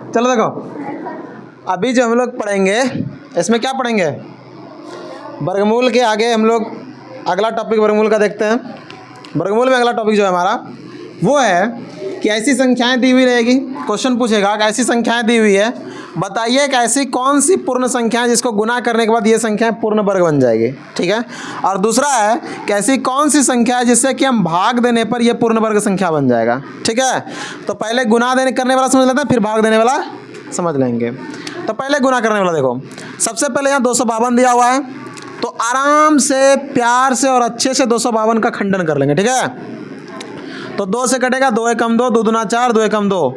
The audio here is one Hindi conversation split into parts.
चलो देखो, अभी जो हम लोग पढ़ेंगे इसमें क्या पढ़ेंगे, वर्गमूल के आगे हम लोग अगला टॉपिक वर्गमूल का देखते हैं। वर्गमूल में अगला टॉपिक जो है हमारा वो है कि ऐसी संख्याएं दी हुई रहेगी, क्वेश्चन पूछेगा कि ऐसी संख्याएं दी हुई है, बताइए कि ऐसी कौन सी पूर्ण संख्या है जिसको गुना करने के बाद ये संख्याएं पूर्ण वर्ग बन जाएगी। ठीक है। और दूसरा है कि ऐसी कौन सी संख्या है जिससे कि हम भाग देने पर ये पूर्ण वर्ग संख्या बन जाएगा। ठीक है। तो पहले गुना देने करने वाला समझ लेते हैं, फिर भाग देने वाला समझ लेंगे। तो पहले गुना करने वाला देखो, सबसे पहले यहाँ 252 दिया हुआ है, तो आराम से प्यार से और अच्छे से 252 का खंडन कर लेंगे। ठीक है। तो 2 से कटेगा 2 एकम 2, 2 दूना 4, 2 एकम 2,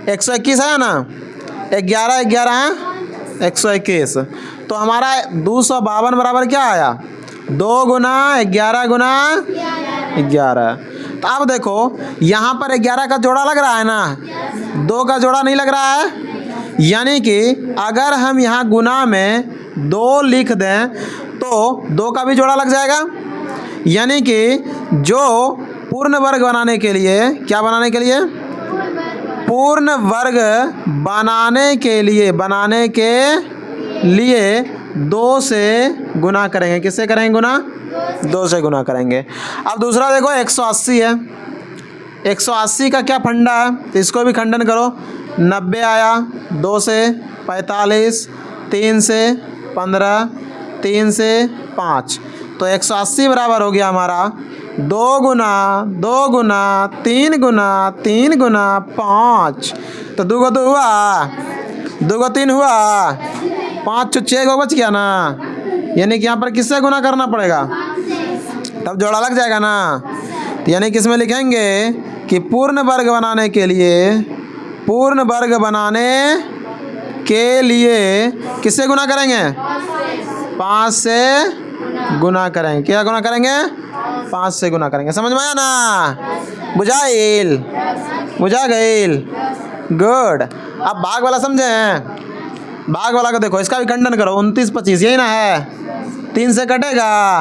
121 है ना, 11 11 है 121। तो हमारा 252 बराबर क्या आया, 2 गुना 11 गुना 11। तो अब देखो यहाँ पर 11 का जोड़ा लग रहा है ना, 2 का जोड़ा नहीं लग रहा है, यानी कि अगर हम यहाँ गुना में 2 लिख दें तो 2 का भी जोड़ा लग जाएगा। यानी कि जो पूर्ण वर्ग बनाने के लिए, क्या बनाने के लिए, पूर्ण वर्ग बनाने के लिए 2 से गुना करेंगे। किससे करेंगे गुना, 2 से गुना करेंगे। अब दूसरा देखो 180 है, 180 का क्या फंडा है, तो इसको भी खंडन करो। 90 आया, 2 से 45, 3 से 15, 3 से 5, तो 180 बराबर हो गया हमारा 2 गुना 2 गुना 3 गुना 3 गुना 5। तो 2 को 2 हुआ, 2 को 3 हुआ, 5 6 को बच गया ना, यानी कि यहाँ पर किससे गुना करना पड़ेगा, तब जोड़ा लग जाएगा ना। तो यानी किसमें लिखेंगे कि पूर्ण वर्ग बनाने के लिए किससे गुना करेंगे, 5 से गुना करेंगे। क्या गुना करेंगे, 5 से गुना करेंगे। समझ में आया ना, बुझा गईल, गुड। अब भाग वाला समझे हैं, भाग वाला को देखो, इसका भी खंडन करो। 29 25 यही ना है, 3 से कटेगा,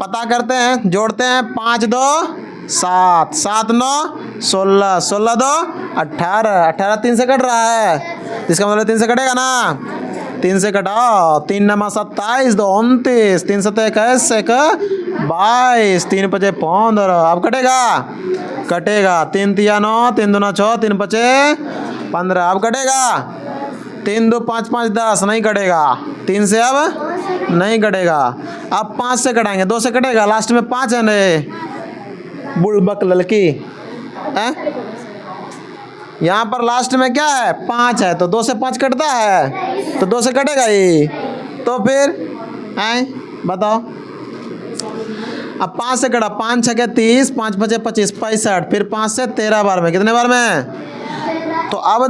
पता करते हैं, जोड़ते हैं, 5 2 7, 7 9 16, 16 2 18, 18 3 से कट रहा है, इसका मतलब 3 से कटेगा ना, 3 से कटाओ, 3 9 27, 2 29, 3 7 21 1 22, 3 5 15। अब कटेगा 3 3 9, 3 2 6, 3 5 15। अब कटेगा 3 2 5 5 10, नहीं कटेगा, 3 से अब नहीं कटेगा। अब 5 से कटाएंगे, 2 से कटेगा, लास्ट में 5 है न, बुड़बक लड़की है। यहाँ पर लास्ट में क्या है, 5 है, तो 2 से 5 कटता है, तो 2 से कटेगा ही, तो फिर बताओ। अब 5 से कटा, 5 6 30, 5 5 25 65, फिर 5 से 13 बार में, कितने बार में। तो अब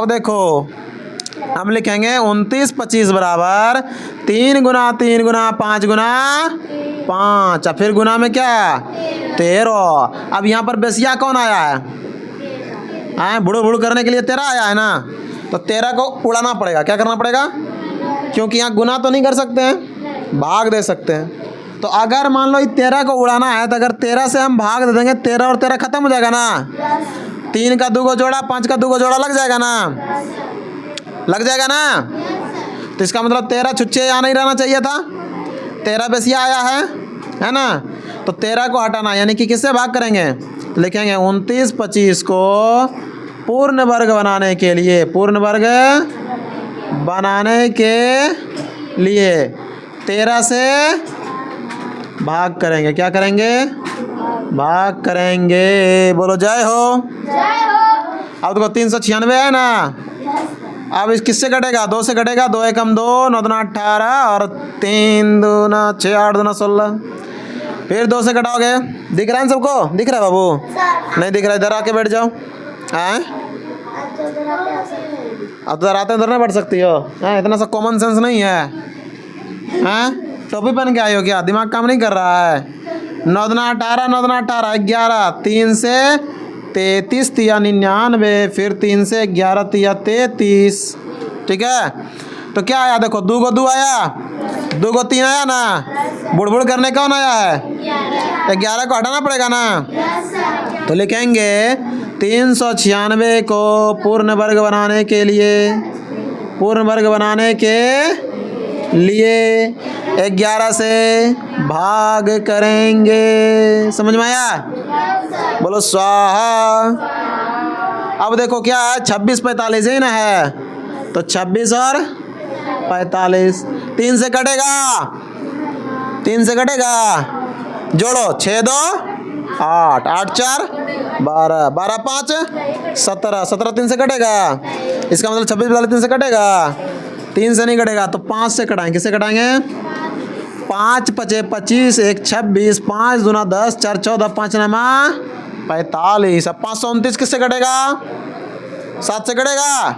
देखो हम लिखेंगे 29 25 बराबर 3 गुना 3 गुना 5 गुना 5, फिर गुना में क्या 13। अब यहाँ पर बेसिया कौन आया है, बुड़ो करने के लिए 13 आया है ना, तो 13 को उड़ाना पड़ेगा। क्या करना पड़ेगा, क्योंकि यहाँ गुना तो नहीं कर सकते हैं, भाग दे सकते हैं। तो अगर मान लो 13 को उड़ाना है, तो अगर 13 से हम भाग दे देंगे, 13 और 13 खत्म हो जाएगा ना, 3 का 2 को जोड़ा, 5 का 2 को जोड़ा लग जाएगा ना, तो इसका मतलब 13 छुच्छे यहाँ नहीं रहना चाहिए था, 13 बेसिया आया है ना। तो 13 को हटाना, यानी कि किससे भाग करेंगे, तो लिखेंगे 29 25 को पूर्ण वर्ग बनाने के लिए 13 से भाग करेंगे। क्या करेंगे, भाग करेंगे। बोलो जय हो। अब देखो 396 है ना, अब इस किससे कटेगा, 2 से कटेगा, 2 एकम 2, 9 दूना 18, और 3 दूना 6, 8 दूना 16, फिर 2 से कटाओगे। दिख रहा है सबको, दिख रहा है बाबू, नहीं दिख रहा, इधर आके बैठ जाओ। अब तो आते उधर ना बैठ सकती हो, इतना सा कॉमन सेंस नहीं है। टोपी पहन के आई हो क्या, दिमाग काम नहीं कर रहा है। 9 दूना 18, 9 दूना 18 11, 3 से 33 तिया 99, फिर 3 से 11 तिया 33। ठीक है, तो क्या आया देखो, 2 को 2 आया, 2 को 3 आया ना, बुड़बुड़ करने कौन आया है? 11 को हटाना पड़ेगा ना, तो लिखेंगे 396 को पूर्ण वर्ग बनाने के लिए 11 से भाग करेंगे। समझ में आया? बोलो स्वाहा। अब देखो क्या है, 26 45 ही ना है, तो 26 और 45 3 से कटेगा, जोड़ो 6 2 8 8 4 12 12 5 17 17 3 से कटेगा, इसका मतलब 26 45 3 से कटेगा, 3 से नहीं कटेगा तो 5 से कटाएंगे। किससे कटाएंगे? 5 5 25 1 26 5 दूना 10 4 14 5 नमा 45। अब 529 किससे कटेगा? 7 से कटेगा।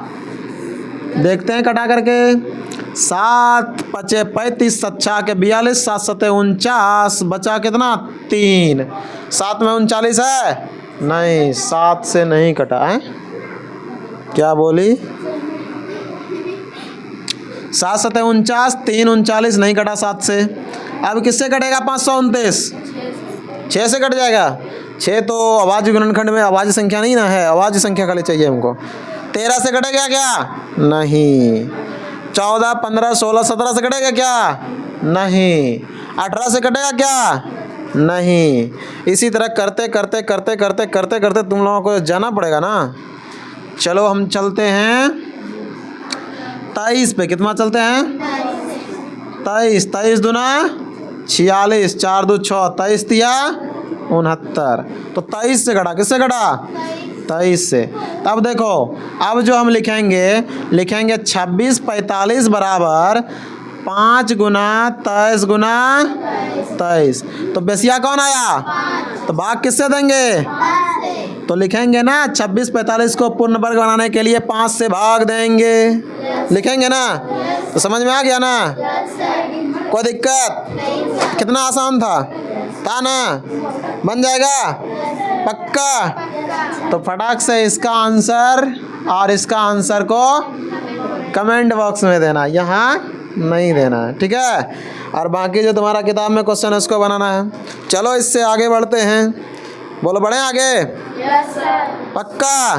देखते हैं कटा करके। 7 5 35 7 के 42 7 7 49 बचा कितना? 3। 7 में 39 है? नहीं, 7 से नहीं कटा है। क्या बोली? 7 7 49 3 39 नहीं कटा 7 से। अब किससे कटेगा? 529 6 से कट जाएगा। 6 तो अभाज्य गुणनखंड में अभाज्य संख्या नहीं ना है, अभाज्य संख्या खाली चाहिए हमको। 13 से कटेगा क्या? नहीं। 14 15 16 17 से कटेगा क्या? नहीं। 18 से कटेगा क्या? नहीं। इसी तरह करते करते करते करते करते करते तुम लोगों को जाना पड़ेगा ना। चलो हम चलते हैं 23 पे। कितना चलते हैं? 23 23 दूना 46 4 2 6 23 तिया 69। तो 23 से कटा। किससे कटा? 23 से। तब देखो, अब जो हम लिखेंगे 26 45 बराबर 5 गुना 23 गुना 23। तो बेसिया कौन आया? तो भाग किससे देंगे? तो लिखेंगे ना 26 45 को पूर्ण वर्ग बनाने के लिए 5 से भाग देंगे। लिखेंगे ना? तो समझ में आ गया ना? कोई दिक्कत? कितना आसान था ना? बन जाएगा पक्का? तो फटाक से इसका आंसर और इसका आंसर को कमेंट बॉक्स में देना, यहाँ नहीं देना है, ठीक है? और बाकी जो तुम्हारा किताब में क्वेश्चन है उसको बनाना है। चलो इससे आगे बढ़ते हैं। बोलो बढ़े आगे? Yes sir. पक्का?